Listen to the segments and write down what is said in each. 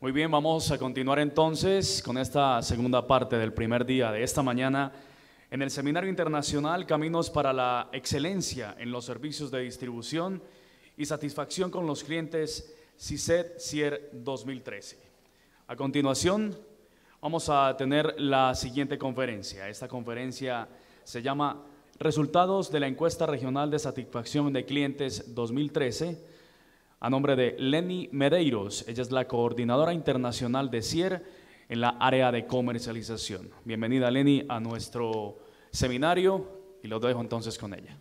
Muy bien, vamos a continuar entonces con esta segunda parte del primer día de esta mañana en el Seminario Internacional Caminos para la Excelencia en los Servicios de Distribución y Satisfacción con los Clientes CISED-CIER 2013. A continuación, vamos a tener la siguiente conferencia. Esta conferencia se llama Resultados de la Encuesta Regional de Satisfacción de Clientes 2013, a nombre de Lenny Medeiros. Ella es la coordinadora internacional de CIER en la área de comercialización. Bienvenida, Lenny, a nuestro seminario y lo dejo entonces con ella.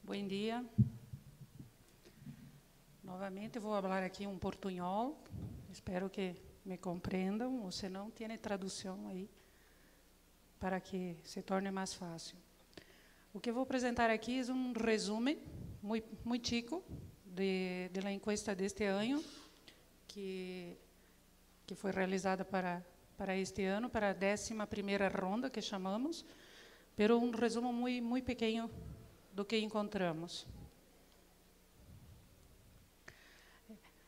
Bom dia. Novamente vou falar aqui portunhol. Espero que me compreendam, ou se não, tem tradução aí para que se torne mais fácil. O que vou apresentar aqui é resumo muito chico da encuesta deste ano, que foi realizada para este ano, para a 11ª ronda que chamamos, pero resumo muito pequeno do que encontramos.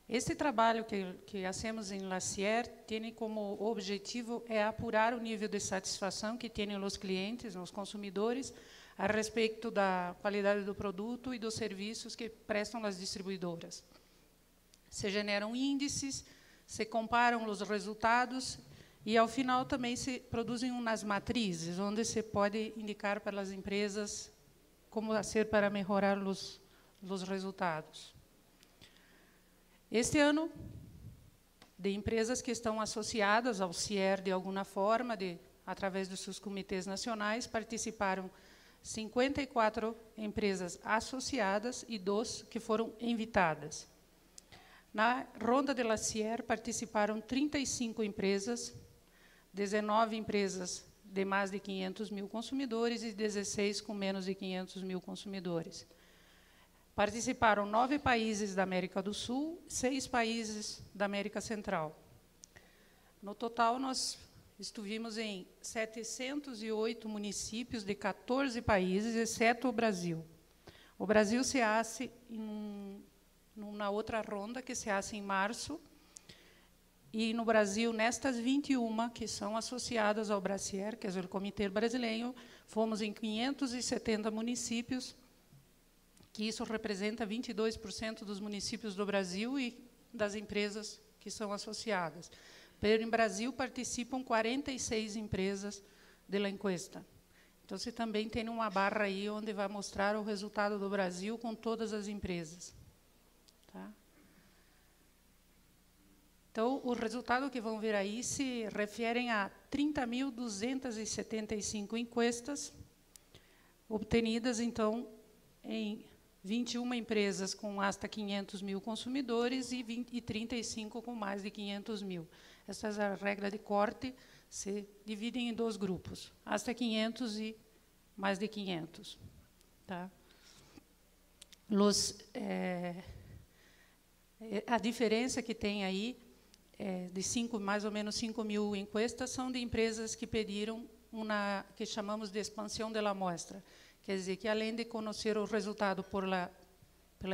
Este trabalho que hacemos em la CIER tem como objetivo apurar o nível de satisfação que têm os clientes, os consumidores, a respeito da qualidade do produto e dos serviços que prestam as distribuidoras. Se generam índices, se comparam os resultados e, ao final, também se produzem umas matrizes, onde se pode indicar para as empresas como fazer para melhorar os resultados. Este ano, de empresas que estão associadas ao CIER de alguma forma, através dos seus comitês nacionais, participaram 54 empresas associadas e 2 que foram invitadas. Na ronda de la CIER participaram 35 empresas, 19 empresas de mais de 500 mil consumidores e 16 com menos de 500 mil consumidores. Participaram 9 países da América do Sul, 6 países da América Central. No total, nós estivemos em 708 municípios de 14 países, exceto o Brasil. O Brasil se hace na outra ronda, que se hace em março, e no Brasil, nestas 21 que são associadas ao Bracier, que é o Comitê Brasileiro, fomos em 570 municípios, que isso representa 22% dos municípios do Brasil e das empresas que são associadas. Pero, em Brasil, participam 46 empresas da encuesta. Então, você também tem uma barra aí onde vai mostrar o resultado do Brasil com todas as empresas. Tá? Então, o resultado que vão ver aí se referem a 30.275 encuestas obtenidas, então, em 21 empresas com hasta 500 mil consumidores e 35 com mais de 500 mil. Essa é a regra de corte, se dividem em 2 grupos, hasta 500 e mais de 500. Tá? A diferença que tem aí de mais ou menos 5 mil encuestas são de empresas que pediram que chamamos de expansão da amostra. Quer dizer, que além de conhecer o resultado pela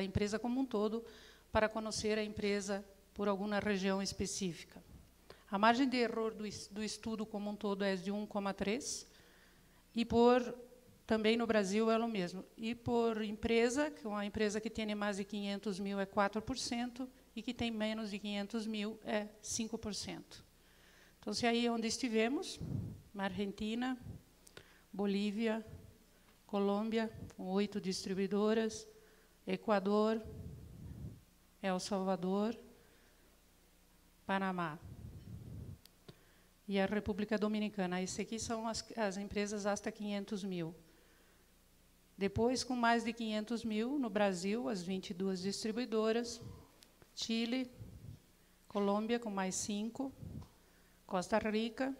empresa como um todo, para conhecer a empresa por alguma região específica. A margem de erro do estudo como um todo é de 1,3, e também no Brasil é o mesmo. E por empresa, que uma empresa que tem mais de 500 mil é 4%, e que tem menos de 500 mil é 5%. Então, se aí onde estivemos, na Argentina, Bolívia, Colômbia, com 8 distribuidoras, Equador, El Salvador, Panamá. e a República Dominicana. Esse aqui são as empresas hasta 500 mil. Depois, com mais de 500 mil, no Brasil, as 22 distribuidoras, Chile, Colômbia, com mais 5, Costa Rica,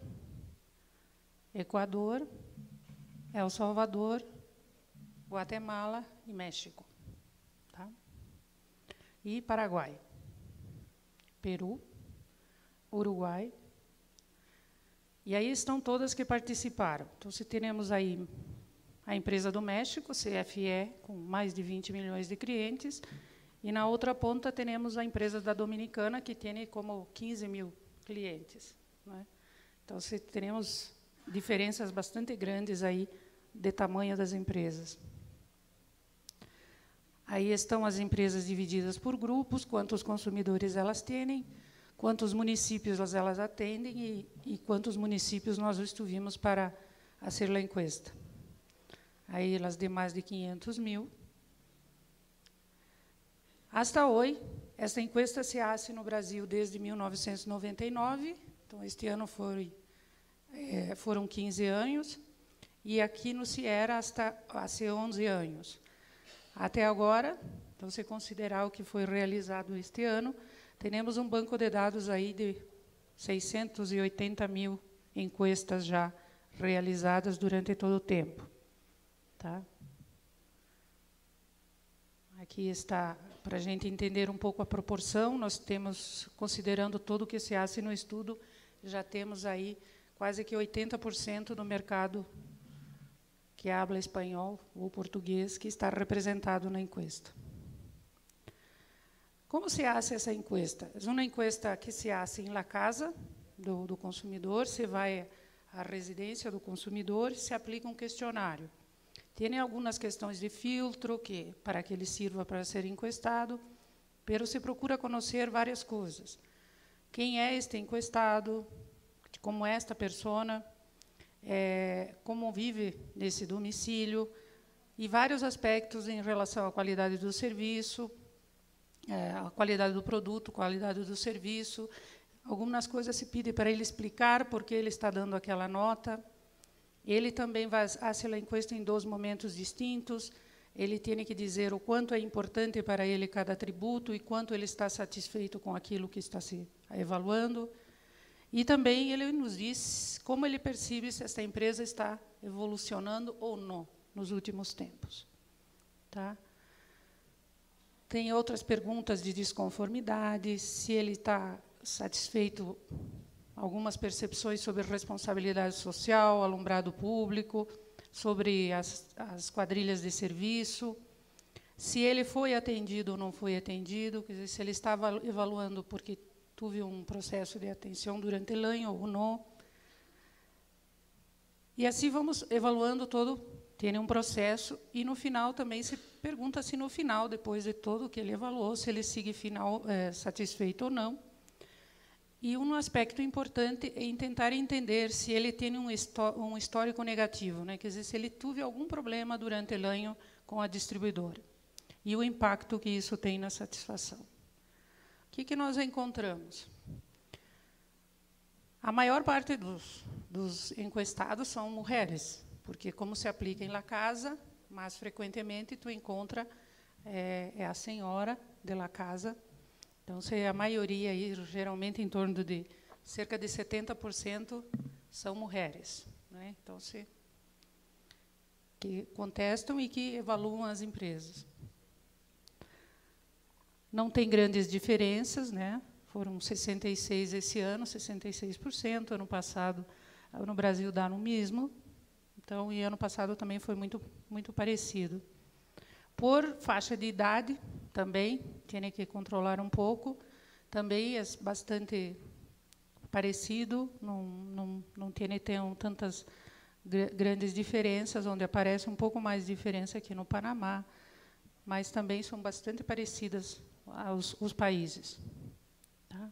Equador, El Salvador, Guatemala e México. Tá? E Paraguai, Peru, Uruguai. E aí estão todas que participaram. Então, se teremos aí a empresa do México, CFE, com mais de 20 milhões de clientes, e na outra ponta teremos a empresa da Dominicana, que tem como 15 mil clientes. Né? Então, se teremos diferenças bastante grandes aí de tamanho das empresas. Aí estão as empresas divididas por grupos, quantos consumidores elas têm, quantos municípios elas atendem e quantos municípios nós estuvimos para fazer a encuesta. Aí elas de mais de 500 mil. Hasta hoje, esta encuesta se hace no Brasil desde 1999, então este ano foram 15 anos, e aqui no Ciera há 11 anos. Até agora, então, se considerar o que foi realizado este ano, temos um banco de dados aí de 680 mil encuestas já realizadas durante todo o tempo. Tá? Aqui está, para a gente entender um pouco a proporção, nós temos, considerando tudo o que se hace no estudo, já temos aí quase que 80% do mercado que habla espanhol ou português que está representado na encuesta. Como se hace essa encuesta? É uma encuesta que se hace em la casa do consumidor, se vai à residência do consumidor e se aplica um questionário. Tem algumas questões de filtro para que ele sirva para ser encuestado, mas se procura conhecer várias coisas. Quem é este encuestado, como é esta persona, como vive nesse domicílio, e vários aspectos em relação à qualidade do serviço, a qualidade do produto, qualidade do serviço. Algumas coisas se pede para ele explicar por que ele está dando aquela nota. Ele também vai fazer a encuesta em 2 momentos distintos. Ele tem que dizer o quanto é importante para ele cada atributo e quanto ele está satisfeito com aquilo que está se avaliando. E também ele nos diz como ele percebe se esta empresa está evolucionando ou não nos últimos tempos. Tá? Tem outras perguntas de desconformidade, se ele está satisfeito, algumas percepções sobre responsabilidade social, alumbrado público, sobre as quadrilhas de serviço, se ele foi atendido ou não foi atendido, quer dizer, se ele estava evaluando porque tive um processo de atenção durante o ano ou não. E assim vamos evaluando todo, tem um processo, e no final também se pergunta se no final, depois de todo o que ele evaluou, se ele sigue satisfeito ou não. E um aspecto importante é tentar entender se ele tem um histórico negativo, né? Quer dizer, se ele teve algum problema durante o ano com a distribuidora, e o impacto que isso tem na satisfação. O que nós encontramos? A maior parte dos encuestados são mulheres, porque como se aplica em la casa, mais frequentemente tu encontra a senhora de la casa. Então, a maioria, aí, geralmente, em torno de cerca de 70% são mulheres. Né? Então, que contestam e que evaluam as empresas. Não tem grandes diferenças, né? Foram 66% esse ano, 66%. Ano passado, no Brasil, dá no mesmo. Então, e ano passado também foi muito, muito parecido. Por faixa de idade, também, tem que controlar um pouco. Também é bastante parecido, não tem tantas grandes diferenças, onde aparece um pouco mais de diferença aqui no Panamá, mas também são bastante parecidas os países. Tá?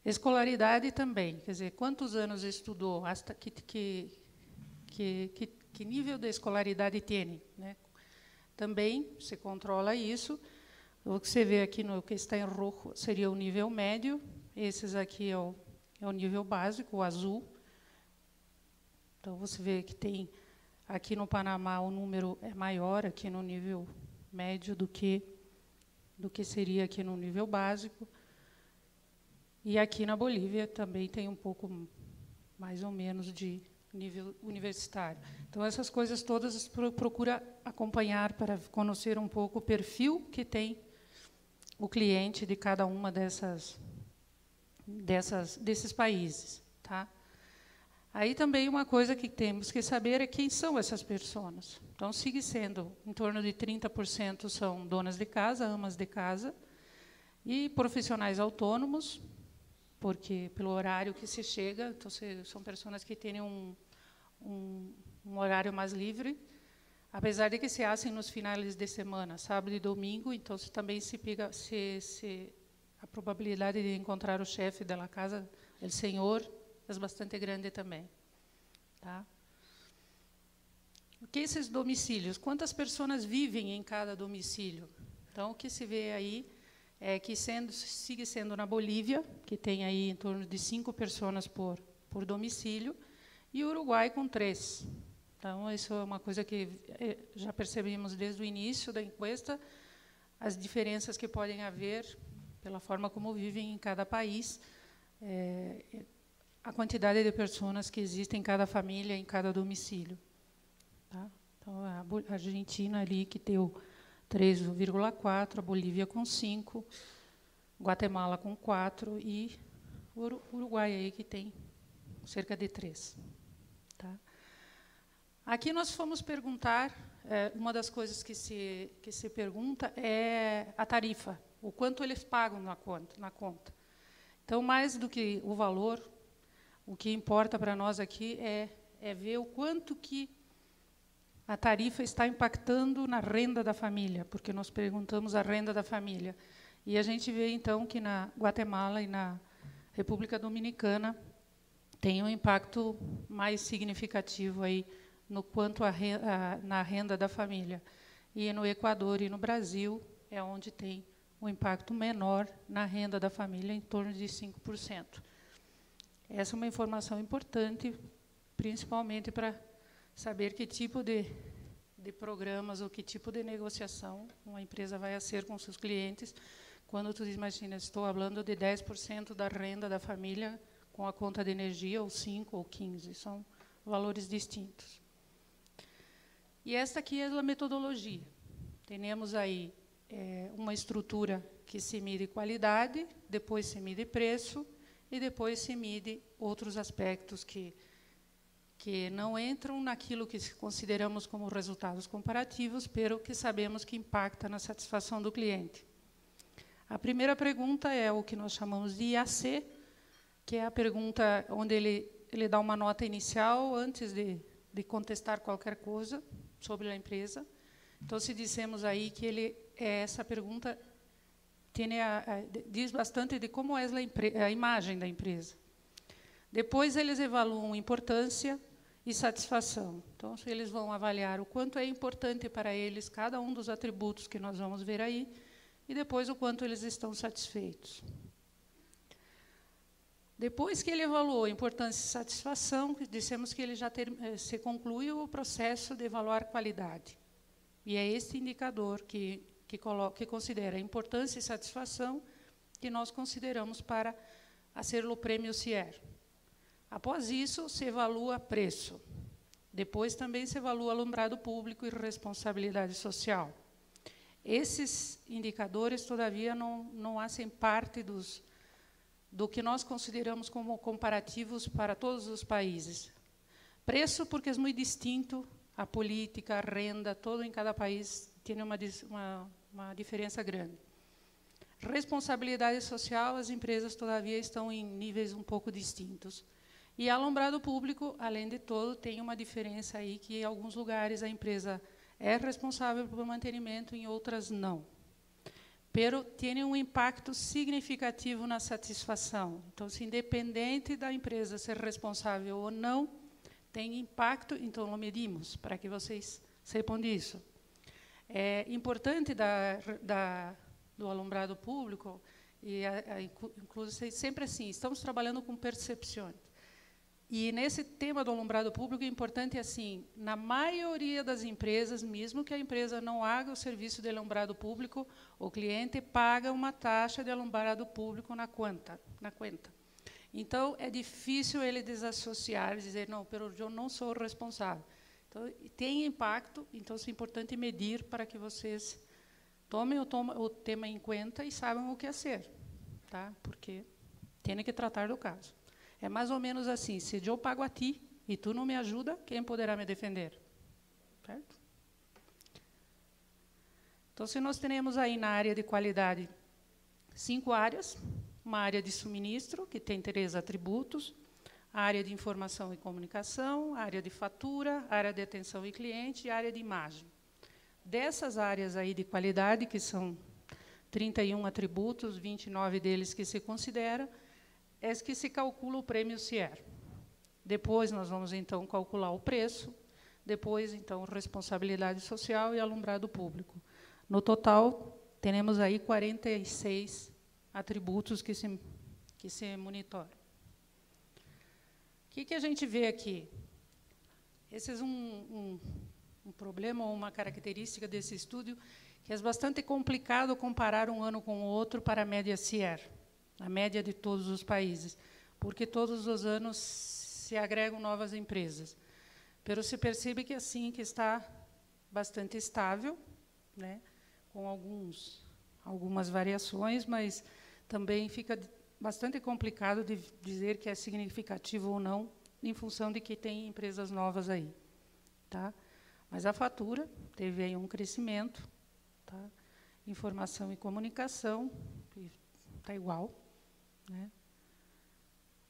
Escolaridade também, quer dizer, quantos anos estudou, hasta que nível de escolaridade tem, né? Também se controla isso. O que você vê aqui no que está em roxo seria o nível médio, Esses aqui é o nível básico, o azul. Então, você vê que tem, aqui no Panamá, o número é maior, aqui no nível médio, do que seria aqui no nível básico. E aqui na Bolívia também tem um pouco mais ou menos de nível universitário. Então, essas coisas todas procura acompanhar para conhecer um pouco o perfil que tem o cliente de cada uma desses países. Tá? Aí também uma coisa que temos que saber é quem são essas pessoas. Então, sigue sendo, em torno de 30% são donas de casa, amas de casa, e profissionais autônomos, porque pelo horário que se chega, então são pessoas que têm um horário mais livre, apesar de que se hacen nos finais de semana, sábado e domingo, então também se pega a probabilidade de encontrar o chefe da casa, o senhor, é bastante grande também. Tá? O que esses domicílios? Quantas pessoas vivem em cada domicílio? Então, o que se vê aí é que sigue sendo na Bolívia, que tem aí em torno de 5 pessoas por domicílio, e o Uruguai com 3. Então, isso é uma coisa que já percebemos desde o início da encuesta, as diferenças que podem haver pela forma como vivem em cada país, a quantidade de pessoas que existem em cada família, em cada domicílio. Tá? Então, a Argentina ali que deu 3,4, a Bolívia com 5, Guatemala com 4 e o Uruguai aí que tem cerca de 3. Tá? Aqui nós fomos perguntar, uma das coisas que se pergunta é a tarifa, o quanto eles pagam na conta. Então, mais do que o valor, o que importa para nós aqui é ver o quanto que a tarifa está impactando na renda da família, porque nós perguntamos a renda da família. E a gente vê, então, que na Guatemala e na República Dominicana tem um impacto mais significativo aí no quanto na renda da família. E no Equador e no Brasil é onde tem um impacto menor na renda da família, em torno de 5%. Essa é uma informação importante, principalmente para saber que tipo de programas ou que tipo de negociação uma empresa vai fazer com seus clientes. Quando tu imagina, estou falando de 10% da renda da família com a conta de energia, ou 5 ou 15, são valores distintos. E esta aqui é a metodologia. Temos aí uma estrutura que se mide qualidade, depois se mide preço, e depois se mide outros aspectos que não entram naquilo que consideramos como resultados comparativos, pero que sabemos que impacta na satisfação do cliente. A primeira pergunta é o que nós chamamos de IAC, que é a pergunta onde ele dá uma nota inicial antes de contestar qualquer coisa sobre a empresa. Então, se dissemos aí que essa pergunta diz bastante de como é a imagem da empresa. Depois, eles evaluam importância e satisfação. Então, eles vão avaliar o quanto é importante para eles cada um dos atributos que nós vamos ver aí, e depois o quanto eles estão satisfeitos. Depois que ele evaluou importância e satisfação, dissemos que ele já se concluiu o processo de evaluar qualidade. E é esse indicador que considera importância e satisfação que nós consideramos para ser o prêmio CIER. Após isso, se evalua preço. Depois também se evalua alumbrado público e responsabilidade social. Esses indicadores, todavia, não fazem parte do que nós consideramos como comparativos para todos os países. Preço, porque é muito distinto, a política, a renda, todo em cada país tem uma diferença grande. Responsabilidade social, as empresas, todavia, estão em níveis um pouco distintos. E alumbrado público, além de todo, tem uma diferença aí que em alguns lugares a empresa é responsável pelo mantenimento, em outras não. Pero tem um impacto significativo na satisfação. Então, se independente da empresa ser responsável ou não, tem impacto, então lo medimos, para que vocês saibam disso. É importante do alumbrado público E, inclusive, sempre assim, estamos trabalhando com percepções. E nesse tema do alumbrado público, é importante, assim, na maioria das empresas, mesmo que a empresa não haga o serviço de alumbrado público, o cliente paga uma taxa de alumbrado público na conta. Então, é difícil ele desassociar, dizer, não, eu não sou o responsável. Então, tem impacto, então é importante medir para que vocês tomem o tema em conta e saibam o que fazer, tá? Porque tem que tratar do caso. É mais ou menos assim, se eu pago a ti e tu não me ajuda, quem poderá me defender? Certo? Então, se nós temos aí na área de qualidade 5 áreas, uma área de suministro, que tem 3 atributos, a área de informação e comunicação, a área de fatura, a área de atenção e cliente e a área de imagem. Dessas áreas aí de qualidade, que são 31 atributos, 29 deles que se considera, é que se calcula o prêmio CIER. Depois, nós vamos, então, calcular o preço, depois, então, responsabilidade social e alumbrado público. No total, teremos aí 46 atributos que se monitoram. O que a gente vê aqui? Esse é um problema ou uma característica desse estudo, que é bastante complicado comparar um ano com o outro para a média CIER, a média de todos os países, porque todos os anos se agregam novas empresas. Mas se percebe que assim que está bastante estável, né, com algumas variações, mas também fica bastante complicado de dizer que é significativo ou não, em função de que tem empresas novas aí, tá? Mas a fatura teve aí um crescimento, tá? Informação e comunicação está igual, né?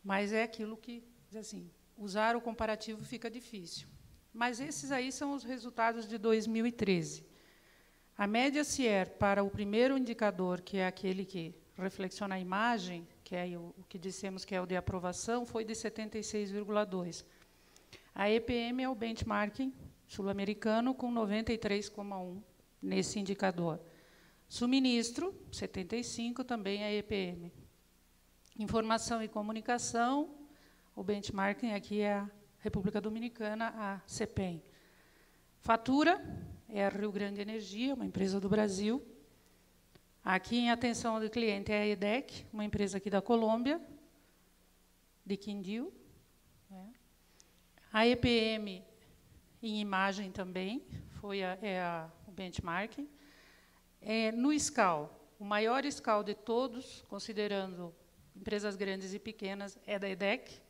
Mas é aquilo que, assim, usar o comparativo fica difícil. Mas esses aí são os resultados de 2013. A média CIER para o primeiro indicador, que é aquele que reflexiona a imagem, que é o que dissemos que é o de aprovação, foi de 76,2. A EPM é o benchmarking sul-americano com 93,1 nesse indicador. Suministro, 75, também é EPM. Informação e comunicação, o benchmarking aqui é a República Dominicana, a CEPEM. Fatura é a Rio Grande Energia, uma empresa do Brasil. Aqui em atenção ao cliente é a EDEC, uma empresa aqui da Colômbia, de Quindío. Né? A EPM em imagem também, o benchmarking. No SCAL, o maior SCAL de todos, considerando empresas grandes e pequenas, é da EDEC,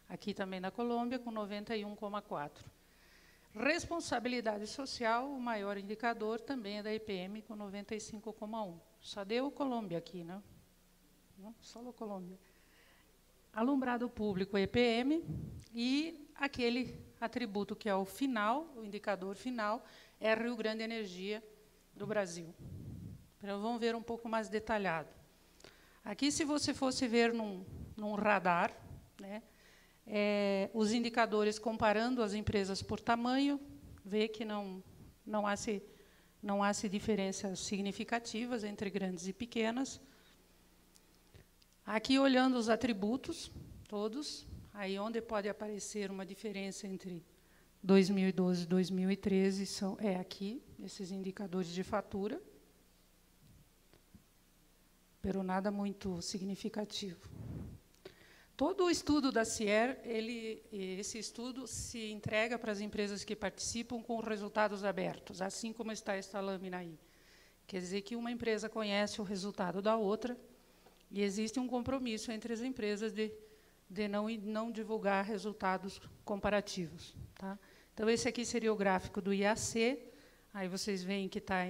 aqui também na Colômbia, com 91,4. Responsabilidade social, o maior indicador, também é da EPM, com 95,1. Só deu Colômbia aqui, né? Não, só a Colômbia. Alumbrado público, EPM, e aquele atributo que é o final, o indicador final, é Rio Grande Energia do Brasil. Então, vamos ver um pouco mais detalhado. Aqui, se você fosse ver num radar, né, os indicadores comparando as empresas por tamanho, vê que não há diferenças significativas entre grandes e pequenas. Aqui, olhando os atributos, todos, aí onde pode aparecer uma diferença entre 2012 e 2013, é aqui, esses indicadores de fatura, pero nada muito significativo. Todo o estudo da CIER, esse estudo se entrega para as empresas que participam com resultados abertos, assim como está esta lâmina aí. Quer dizer que uma empresa conhece o resultado da outra e existe um compromisso entre as empresas de não divulgar resultados comparativos. Tá? Então, esse aqui seria o gráfico do IAC. Aí vocês veem que está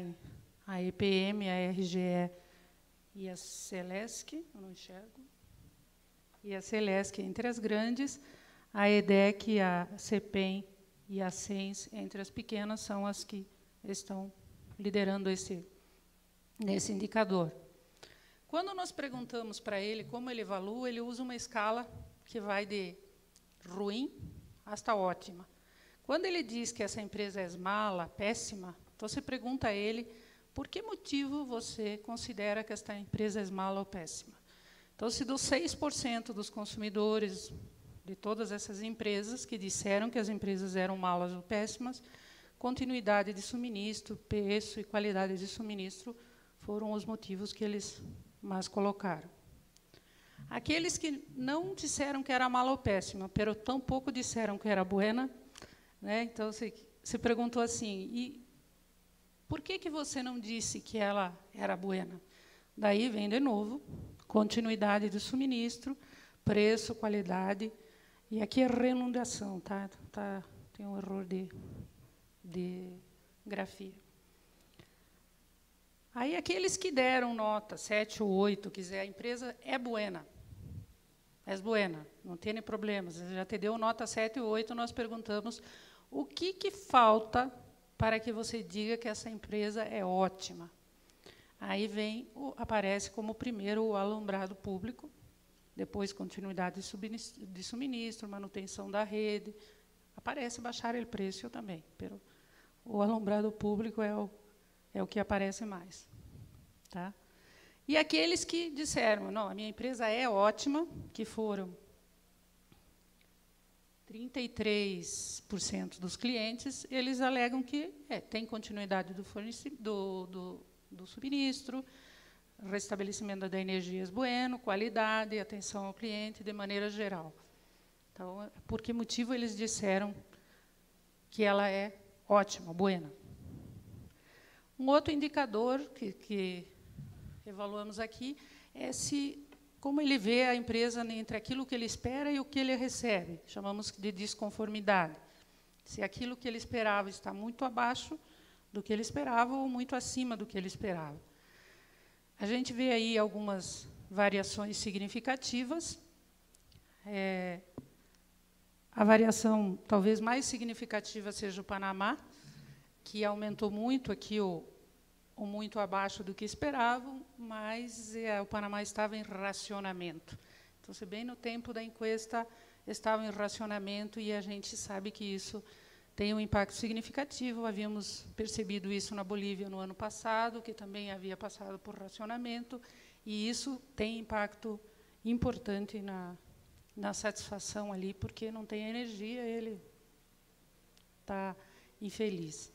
a EPM, a RGE e a Celesc, eu não enxergo. E a Celesc entre as grandes, a EDEC, a CEPEM e a SENS, entre as pequenas, são as que estão liderando nesse indicador. Quando nós perguntamos para ele como ele evalua, ele usa uma escala que vai de ruim hasta ótima. Quando ele diz que essa empresa é mala, péssima, então você pergunta a ele por que motivo você considera que esta empresa é mala ou péssima? Então, se dos 6% dos consumidores de todas essas empresas que disseram que as empresas eram malas ou péssimas, continuidade de suministro, preço e qualidade de suministro foram os motivos que eles mais colocaram. Aqueles que não disseram que era mala ou péssima, pero tampouco disseram que era buena, né? Então, se perguntou assim, e por que você não disse que ela era buena? Daí vem, de novo, continuidade de suministro, preço, qualidade, e aqui é renumeração, tá? Tem um erro de grafia. Aí, aqueles que deram nota 7 ou 8, quiser, a empresa é buena. É buena, não tem problemas. Já te deu nota 7 ou 8, nós perguntamos o que falta para que você diga que essa empresa é ótima. Aí aparece como primeiro o alumbrado público, depois continuidade de suministro, manutenção da rede. Aparece baixar o preço também, pero o alumbrado público é o que aparece mais. Tá? E aqueles que disseram, não, a minha empresa é ótima, que foram 33% dos clientes, eles alegam que tem continuidade do suministro, restabelecimento da energia bueno, qualidade, atenção ao cliente de maneira geral. Então, por que motivo eles disseram que ela é ótima, buena? Um outro indicador que evaluamos aqui é como ele vê a empresa entre aquilo que ele espera e o que ele recebe. Chamamos de desconformidade. Se aquilo que ele esperava está muito abaixo do que ele esperava ou muito acima do que ele esperava. A gente vê aí algumas variações significativas. A variação talvez mais significativa seja o Panamá, que aumentou muito aqui o muito abaixo do que esperavam, mas o Panamá estava em racionamento. Então, se bem no tempo da encuesta, estava em racionamento, e a gente sabe que isso tem um impacto significativo. Havíamos percebido isso na Bolívia no ano passado, que também havia passado por racionamento, e isso tem impacto importante na satisfação ali, porque não tem energia, ele está infeliz.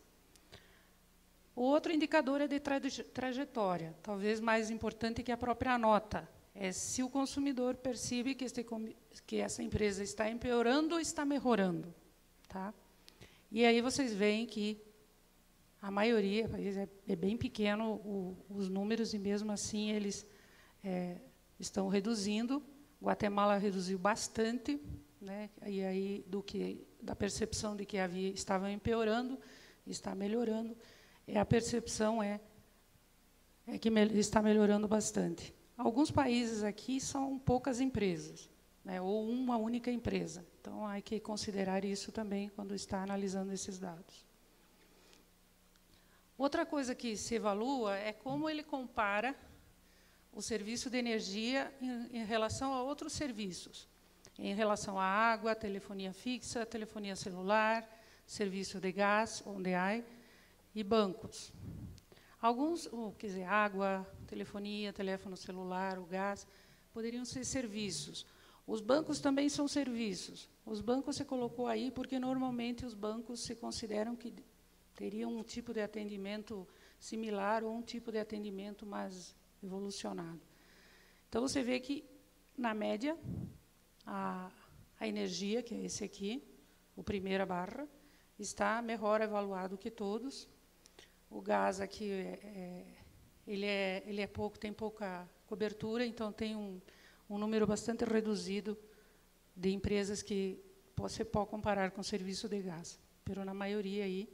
O outro indicador é de trajetória, talvez mais importante que a própria nota. É se o consumidor percebe que essa empresa está empeorando ou está melhorando. Tá? E aí vocês veem que a maioria, é bem pequeno os números, e mesmo assim eles estão reduzindo. Guatemala reduziu bastante, né? E aí da percepção de que estava empeorando, está melhorando. A percepção é que está melhorando bastante. Alguns países aqui são poucas empresas, né, ou uma única empresa. Então, há que considerar isso também quando está analisando esses dados. Outra coisa que se evalua é como ele compara o serviço de energia em relação a outros serviços, em relação à água, telefonia fixa, telefonia celular, serviço de gás, onde há, e bancos. Alguns, quer dizer, água, telefonia, telefone celular, o gás, poderiam ser serviços. Os bancos também são serviços. Os bancos se colocou aí porque, normalmente, os bancos se consideram que teriam um tipo de atendimento similar ou um tipo de atendimento mais evolucionado. Então, você vê que, na média, a energia, que é esse aqui, a primeira barra, está melhor avaliado que todos. O gás aqui ele tem pouca cobertura, então tem um número bastante reduzido de empresas que você pode comparar com o serviço de gás. Mas, na maioria, aí,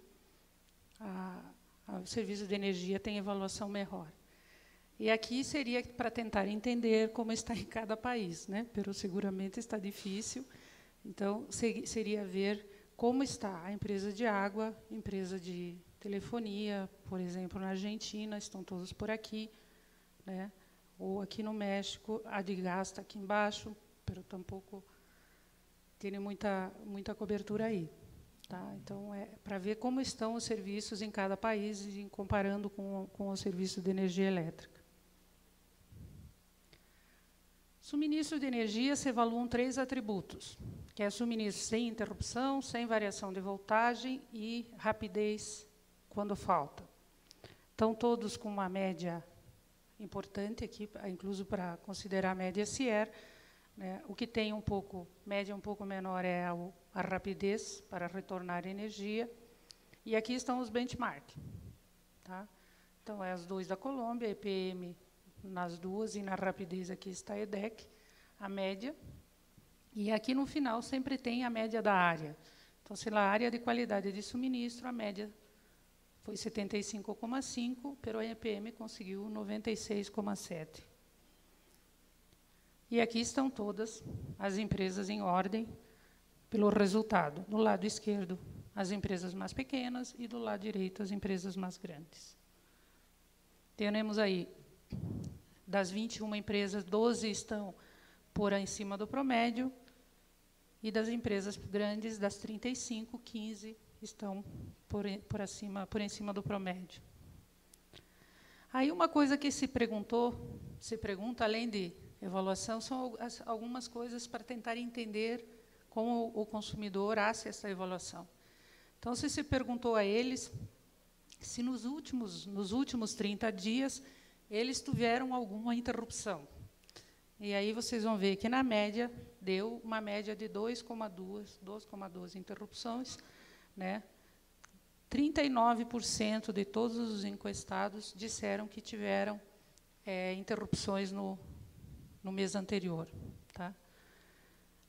o serviço de energia tem avaliação melhor. E aqui seria para tentar entender como está em cada país, né? Mas seguramente está difícil. Então, seria ver como está a empresa de água, empresa de telefonia, por exemplo, na Argentina, estão todos por aqui, né? Ou aqui no México, a de gás está aqui embaixo, mas tampouco tem muita cobertura aí. Tá? Então, é para ver como estão os serviços em cada país, e comparando com o serviço de energia elétrica. Suministro de energia se evaluam 3 atributos, que é suministro sem interrupção, sem variação de voltagem e rapidez quando falta. Então, todos com uma média importante aqui, incluso para considerar a média SIER, né? O que tem média um pouco menor é a rapidez para retornar energia. E aqui estão os benchmarks. Tá? Então, é as 2 da Colômbia, EPM nas 2, e na rapidez aqui está a EDEC, a média. E aqui no final sempre tem a média da área. Então, se a área de qualidade de suministro, a média foi 75,5, pero a EPM conseguiu 96,7. E aqui estão todas as empresas em ordem pelo resultado. Do lado esquerdo, as empresas mais pequenas, e do lado direito, as empresas mais grandes. Temos aí, das 21 empresas, 12 estão por em cima do promédio, e das empresas grandes, das 35, 15 estão por em cima do promédio. Aí uma coisa que se pergunta, além de evaluação, são algumas coisas para tentar entender como o consumidor acha essa evaluação. Então, se perguntou a eles se nos últimos 30 dias eles tiveram alguma interrupção. E aí vocês vão ver que, na média, deu uma média de 2,2 interrupções. Né? 39% de todos os enquestados disseram que tiveram interrupções no mês anterior. Tá?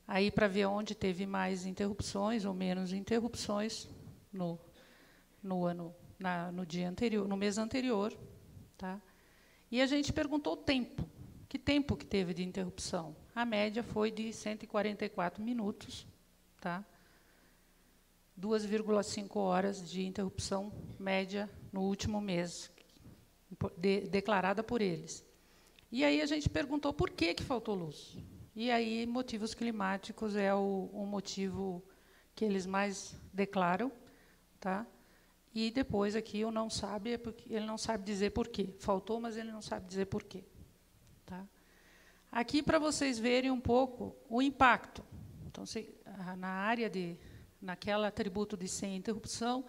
Aí, para ver onde teve mais interrupções ou menos interrupções no dia anterior, no mês anterior. Tá? E a gente perguntou o tempo. Que tempo que teve de interrupção? A média foi de 144 minutos. Tá? 2,5 horas de interrupção média no último mês, declarada por eles. E aí a gente perguntou por que faltou luz. E aí motivos climáticos é o motivo que eles mais declaram. Tá? E depois aqui o não sabe, é porque ele não sabe dizer por quê. Faltou, mas ele não sabe dizer por quê. Tá? Aqui, para vocês verem um pouco o impacto. Então, na área naquele atributo de sem interrupção,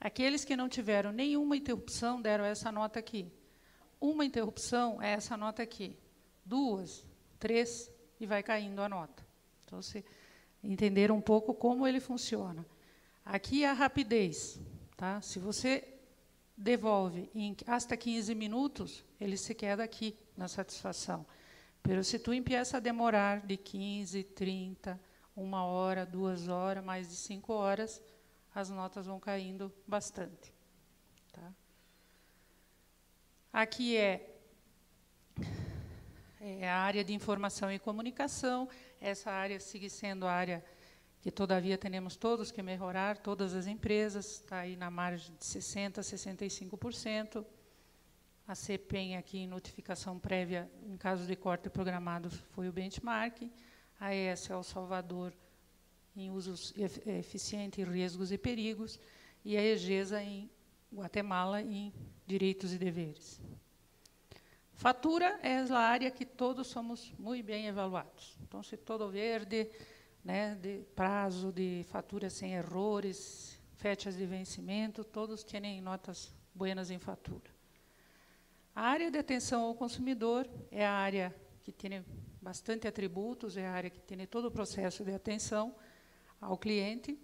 aqueles que não tiveram nenhuma interrupção deram essa nota aqui. Uma interrupção é essa nota aqui. 2, 3, e vai caindo a nota. Então, se entenderam um pouco como ele funciona. Aqui é a rapidez. Tá? Se você devolve em hasta 15 minutos, ele se queda aqui na satisfação. Pero se tu empieza a demorar de 15, 30, 1 hora, 2 horas, mais de 5 horas, as notas vão caindo bastante. Tá? Aqui é a área de informação e comunicação. Essa área segue sendo a área que, todavia, temos todos que melhorar, todas as empresas, está aí na margem de 60% a 65%. A CPEM, aqui, em notificação prévia, em caso de corte programado, foi o benchmark. A ES El Salvador, em usos eficientes, riscos e perigos. E a EGESA, em Guatemala, em direitos e deveres. Fatura é a área que todos somos muito bem avaliados. Então, se todo verde, né, de prazo, de fatura sem erros, fechas de vencimento, todos têm notas buenas em fatura. A área de atenção ao consumidor é a área que tem bastante atributos, é a área que tem todo o processo de atenção ao cliente.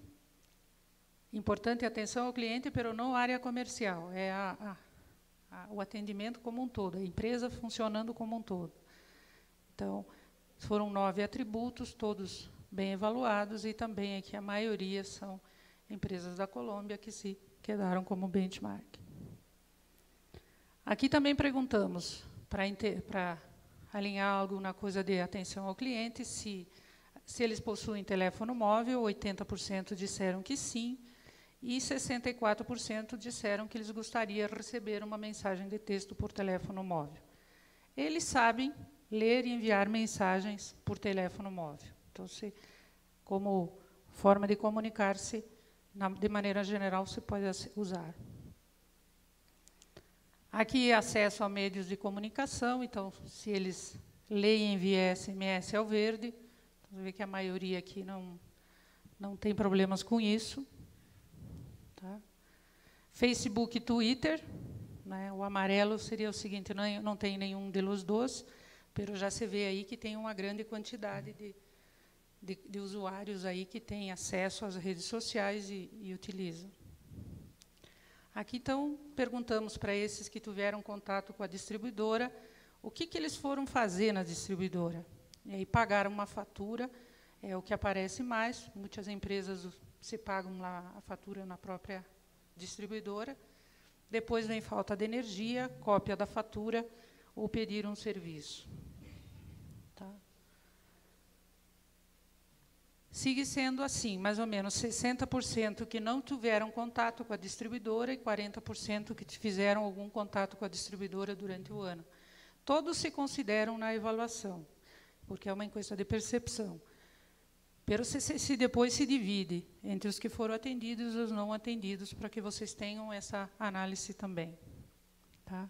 Importante atenção ao cliente, mas não a área comercial, é o atendimento como um todo, a empresa funcionando como um todo. Então, foram 9 atributos, todos bem avaliados, e também aqui a maioria são empresas da Colômbia que se quedaram como benchmark. Aqui também perguntamos, para alinhar alguma coisa de atenção ao cliente, se eles possuem teléfono móvel, 80% disseram que sim, e 64% disseram que eles gostariam de receber uma mensagem de texto por teléfono móvel. Eles sabem ler e enviar mensagens por teléfono móvel. Então, como forma de comunicar-se, de maneira geral, você pode usar. Aqui, acesso a meios de comunicação. Então, se eles leem via SMS, é o verde. Você vê que a maioria aqui não tem problemas com isso. Tá? Facebook e Twitter. Né? O amarelo seria o seguinte, não tem nenhum dos dois, mas já se vê aí que tem uma grande quantidade de usuários aí que têm acesso às redes sociais e utilizam. Aqui, então, perguntamos para esses que tiveram contato com a distribuidora o que eles foram fazer na distribuidora. E aí pagaram uma fatura, é o que aparece mais. Muitas empresas se pagam lá a fatura na própria distribuidora. Depois vem falta de energia, cópia da fatura ou pedir um serviço. Tá? Sigue sendo assim, mais ou menos 60% que não tiveram contato com a distribuidora e 40% que fizeram algum contato com a distribuidora durante o ano. Todos se consideram na avaliação, porque é uma enquete de percepção. Pero se depois se divide entre os que foram atendidos e os não atendidos, para que vocês tenham essa análise também. Tá?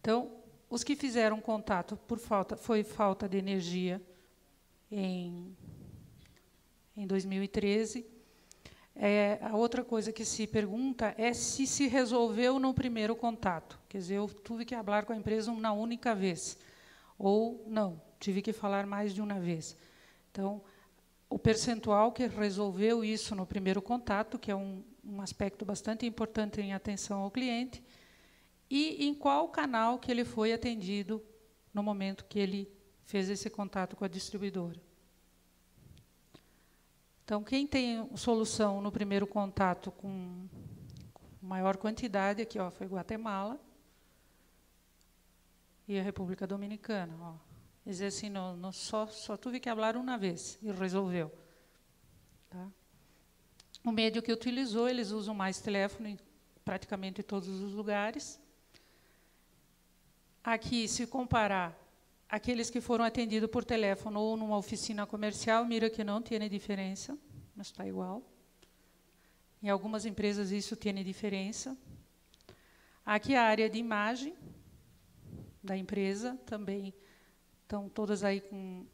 Então, os que fizeram contato foi falta de energia em 2013. A outra coisa que se pergunta é se resolveu no primeiro contato. Quer dizer, eu tive que falar com a empresa uma única vez. Ou não, tive que falar mais de uma vez. Então, o percentual que resolveu isso no primeiro contato, que é um aspecto bastante importante em atenção ao cliente, e em qual canal que ele foi atendido no momento que ele fez esse contato com a distribuidora. Então, quem tem solução no primeiro contato com maior quantidade, aqui foi Guatemala e a República Dominicana. Quer dizer assim, só tive que falar uma vez e resolveu. Tá? O meio que utilizou, eles usam mais telefone em praticamente todos os lugares. Aqui, se comparar aqueles que foram atendidos por telefone ou numa oficina comercial, mira que não tem diferença, mas está igual. Em algumas empresas isso tem diferença. Aqui a área de imagem da empresa também estão todas aí com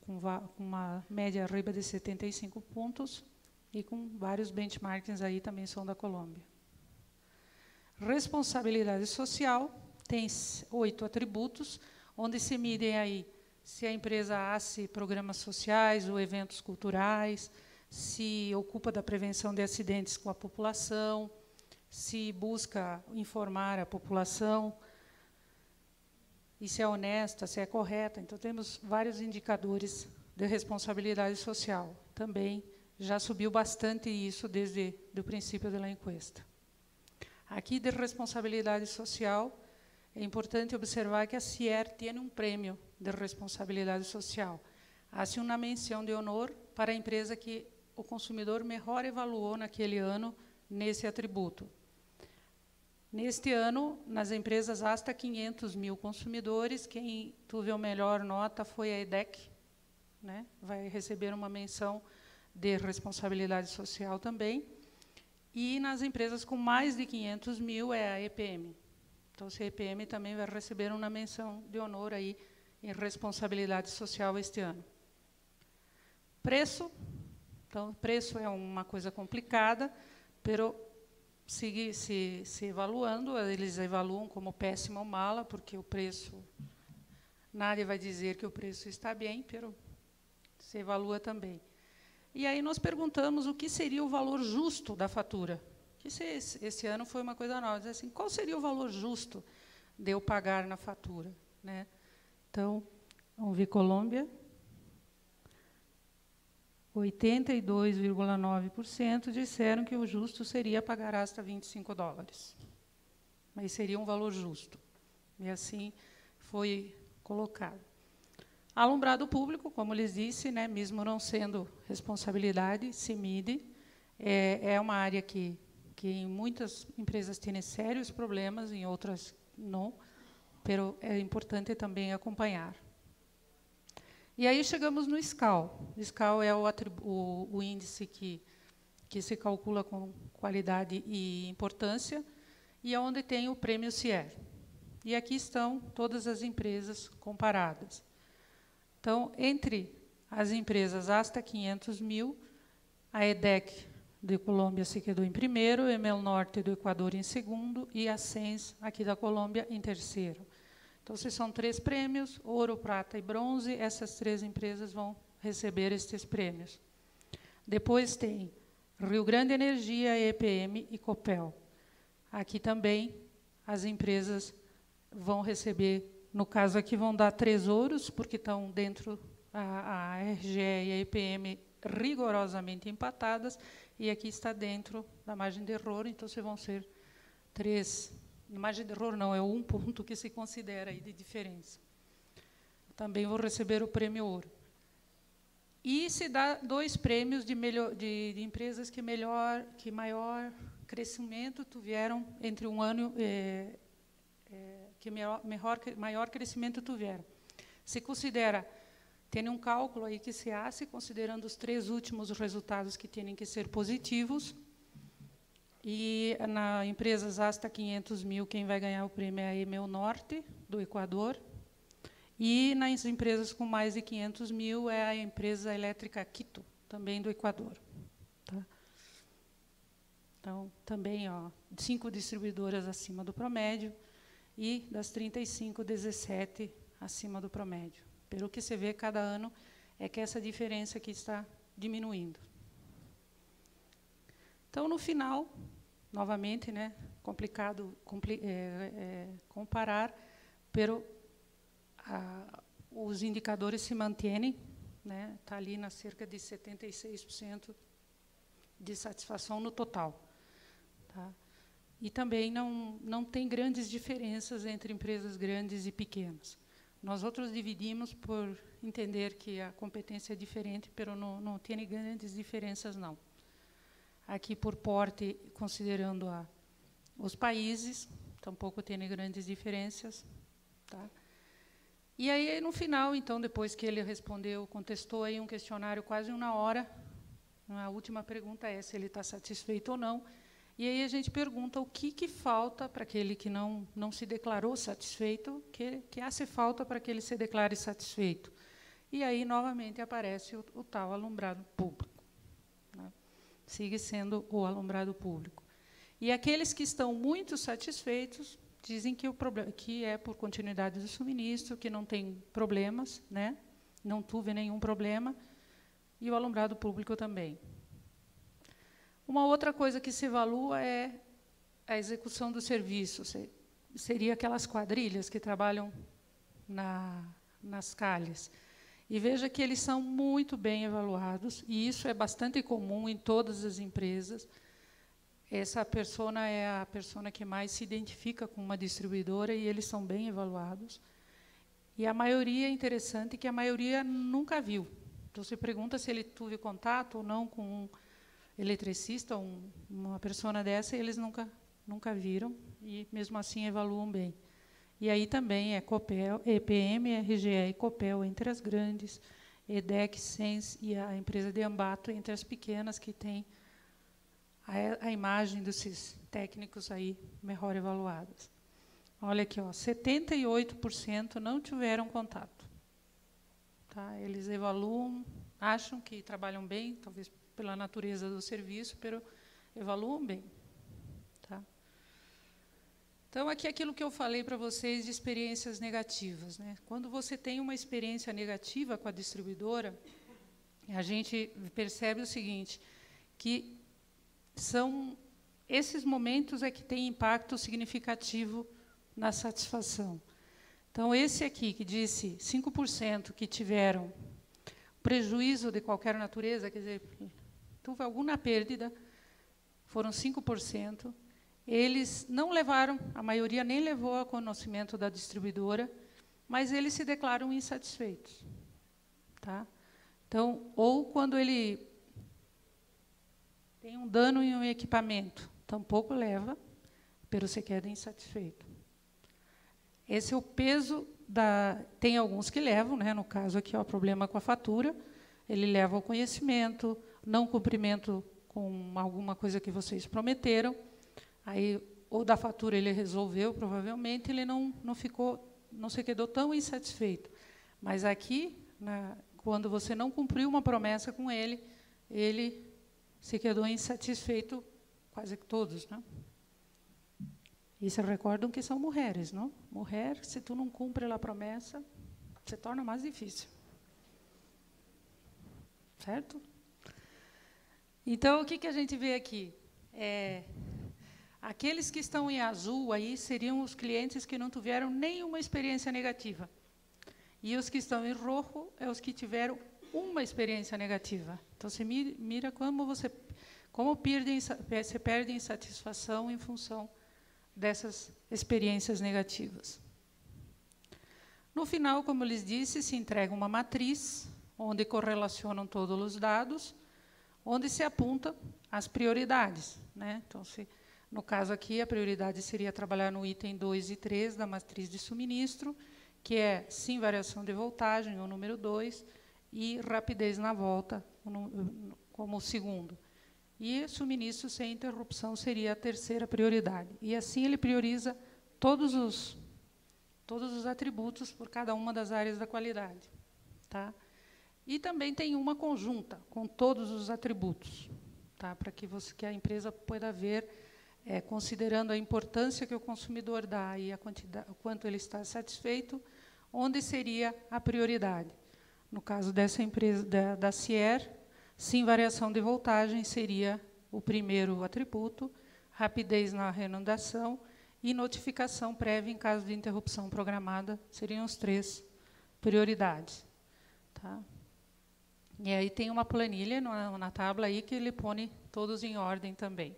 uma média arriba de 75 pontos e com vários benchmarks aí também são da Colômbia. Responsabilidade social tem 8 atributos, onde se midem aí se a empresa hace programas sociais ou eventos culturais, se ocupa da prevenção de acidentes com a população, se busca informar a população, e se é honesta, se é correta. Então, temos vários indicadores de responsabilidade social. Também já subiu bastante isso desde o princípio da enquesta. Aqui, de responsabilidade social, é importante observar que a CIER tem um prêmio de responsabilidade social. Há-se uma menção de honor para a empresa que o consumidor melhor avaliou naquele ano nesse atributo. Neste ano, nas empresas hasta 500 mil consumidores, quem teve a melhor nota foi a EDEC, né? Vai receber uma menção de responsabilidade social também. E nas empresas com mais de 500 mil é a EPM. Então, a EPM também vai receber uma menção de honor aí em responsabilidade social este ano. Preço. Então, preço é uma coisa complicada, pero se evaluando, eles evaluam como péssimo ou mala, porque o preço, nada vai dizer que o preço está bem, pero se evalua também. E aí nós perguntamos o que seria o valor justo da fatura. Que esse ano foi uma coisa nova, dizer assim, qual seria o valor justo de eu pagar na fatura, né? Então, vamos ver Colômbia. 82,9% disseram que o justo seria pagar hasta $25. Mas seria um valor justo. E assim foi colocado. Alumbrado público, como lhes disse, né, mesmo não sendo responsabilidade, se mide. É uma área que em muitas empresas tem sérios problemas, em outras não, mas é importante também acompanhar. E aí chegamos no SCAL. O SCAL é o índice que que se calcula com qualidade e importância, e onde tem o prêmio CIER. E aqui estão todas as empresas comparadas. Então, entre as empresas hasta 500 mil, a EDEC de Colômbia se quedou em primeiro, a Emel Norte do Equador em segundo e a SENS, aqui da Colômbia, em terceiro. Então, se são 3 prêmios, ouro, prata e bronze, essas 3 empresas vão receber estes prêmios. Depois tem Rio Grande Energia, EPM e Copel. Aqui também as empresas vão receber, no caso aqui vão dar 3 ouros, porque estão dentro a RGE e a EPM rigorosamente empatadas, e aqui está dentro da margem de erro, então se vão ser 3. Margem de erro não, é 1 ponto que se considera aí de diferença. Também vou receber o prêmio ouro. E se dá 2 prêmios de empresas que maior crescimento tiveram entre um ano, que maior crescimento tiveram. Se considera, tem um cálculo aí que se hace, considerando os 3 últimos resultados que têm que ser positivos, e na empresas hasta 500 mil, quem vai ganhar o prêmio é a Emel Norte, do Equador, e nas empresas com mais de 500 mil é a empresa elétrica Quito, também do Equador. Tá? Então, também, 5 distribuidoras acima do promédio, e das 35, 17 acima do promédio. Pelo que se vê cada ano, é que essa diferença aqui está diminuindo. Então, no final, novamente, né, complicado comparar, pero os indicadores se mantêm, né, está ali na cerca de 76% de satisfação no total. Tá? E também não tem grandes diferenças entre empresas grandes e pequenas. Nós outros dividimos por entender que a competência é diferente, mas não tem grandes diferenças, não. Aqui, por porte, considerando os países, tampouco tem grandes diferenças. Tá? E aí, no final, então, depois que ele respondeu, contestou aí um questionário quase 1 hora, a última pergunta é se ele está satisfeito ou não. E aí a gente pergunta o que falta para aquele que não se declarou satisfeito, que hace falta para que ele se declare satisfeito. E aí, novamente, aparece o tal alumbrado público. Né? Sigue sendo o alumbrado público. E aqueles que estão muito satisfeitos dizem que que é por continuidade do suministro, que não tem problemas, né? Não tive nenhum problema, e o alumbrado público também. Uma outra coisa que se evalua é a execução do serviço. Seria aquelas quadrilhas que trabalham nas calhes. E veja que eles são muito bem avaliados, e isso é bastante comum em todas as empresas. Essa persona é a persona que mais se identifica com uma distribuidora, e eles são bem avaliados. E a maioria, é interessante, que a maioria nunca viu. Então, se pergunta se ele teve contato ou não com um eletricista, uma persona dessa, eles nunca viram, e mesmo assim evaluam bem. E aí também é Copel, EPM, RGE e Copel entre as grandes, EDEC, SENS e a empresa de Ambato entre as pequenas, que têm a imagem desses técnicos aí melhor avaliadas. Olha aqui, 78% não tiveram contato. Tá? Eles evaluam, acham que trabalham bem, talvez pela natureza do serviço, pero evaluam bem. Tá? Então, aqui é aquilo que eu falei para vocês de experiências negativas. Né? Quando você tem uma experiência negativa com a distribuidora, a gente percebe o seguinte, que são esses momentos é que têm impacto significativo na satisfação. Então, esse aqui, que disse 5% que tiveram prejuízo de qualquer natureza, quer dizer, houve alguma perda, foram 5%. Eles não levaram, a maioria nem levou a conhecimento da distribuidora, mas eles se declaram insatisfeitos. Tá? Então, ou quando ele tem um dano em um equipamento, tampouco leva, pero se queda insatisfeito. Esse é o peso da... Tem alguns que levam, né? No caso aqui, o problema com a fatura, ele leva ao conhecimento, não cumprimento com alguma coisa que vocês prometeram, aí, ou da fatura ele resolveu, provavelmente, ele não se quedou tão insatisfeito. Mas aqui, quando você não cumpriu uma promessa com ele, ele se quedou insatisfeito, quase que todos, né? E se recordam que são mulheres, não? Mulher, se tu não cumpre a promessa, se torna mais difícil. Certo? Então, o que a gente vê aqui? Aqueles que estão em azul aí seriam os clientes que não tiveram nenhuma experiência negativa. E os que estão em roxo é os que tiveram uma experiência negativa. Então, você mira como você perde insatisfação em função dessas experiências negativas. No final, como eu lhes disse, se entrega uma matriz, onde correlacionam todos os dados, onde se aponta as prioridades, né? Então, no caso aqui, a prioridade seria trabalhar no item 2 e 3 da matriz de suministro, que é sim variação de voltagem, o número 2, e rapidez na volta, como o segundo. E suministro sem interrupção seria a terceira prioridade. E assim ele prioriza todos os atributos por cada uma das áreas da qualidade. Tá? E também tem uma conjunta com todos os atributos, tá? Para que a empresa pueda ver, considerando a importância que o consumidor dá e o quanto ele está satisfeito, onde seria a prioridade. No caso dessa empresa, da CIER, sim variação de voltagem seria o primeiro atributo, rapidez na renumeração e notificação prévia em caso de interrupção programada, seriam os 3 prioridades. Tá? E aí tem uma planilha na tábua aí que ele põe todos em ordem também.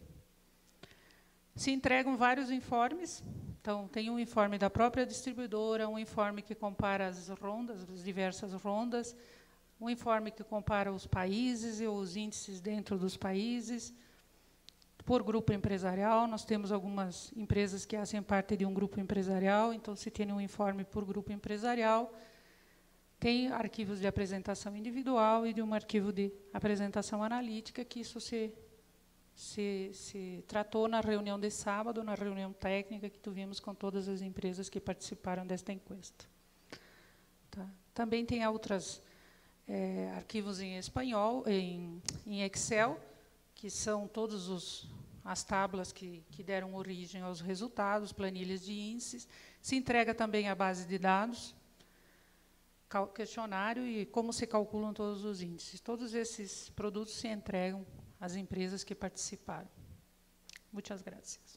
Se entregam vários informes. Então, tem um informe da própria distribuidora, um informe que compara as rondas, as diversas rondas, um informe que compara os países e os índices dentro dos países. Por grupo empresarial, nós temos algumas empresas que fazem parte de um grupo empresarial, então se tem um informe por grupo empresarial. Tem arquivos de apresentação individual e de um arquivo de apresentação analítica, que isso se tratou na reunião de sábado, na reunião técnica que tivemos com todas as empresas que participaram desta enquete. Tá? Também tem outros arquivos em espanhol, em Excel, que são todas as tábuas que deram origem aos resultados, planilhas de índices. Se entrega também a base de dados, questionário e como se calculam todos os índices. Todos esses produtos se entregam às empresas que participaram. Muitas graças.